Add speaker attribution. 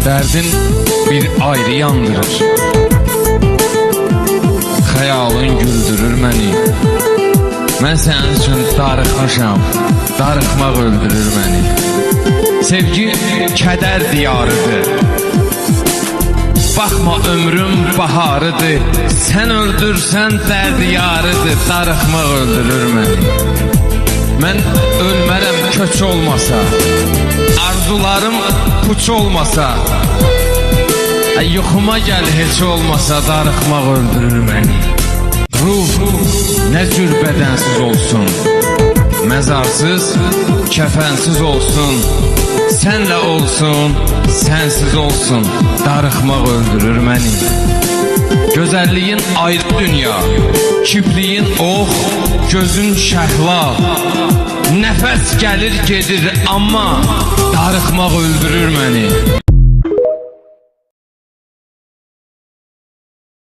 Speaker 1: Dərdin bir ayrı yandırır, xəyalın güldürür məni. Mən sənin üçün darıxmışam, darıxmaq öldürür məni. Sevgi kədər diyarıdır, baxma ömrüm baharıdır. Sən öldürsən dərd yarıdır, darıxmaq öldürür məni. Mən ölmərəm köç olmasa, arzularım puç olmasa, yuxuma gəl heç olmasa, darıxmaq öldürür məni. Ruh nə cür bədənsiz olsun, məzarsız, kəfənsiz olsun, sənlə olsun, sənsiz olsun, darıxmaq öldürür məni. Gözəlliyin ayrı dünya, kipriyin ox, gözün şəhla. Nəfəs gəlir gedir amma darıxmaq öldürür məni.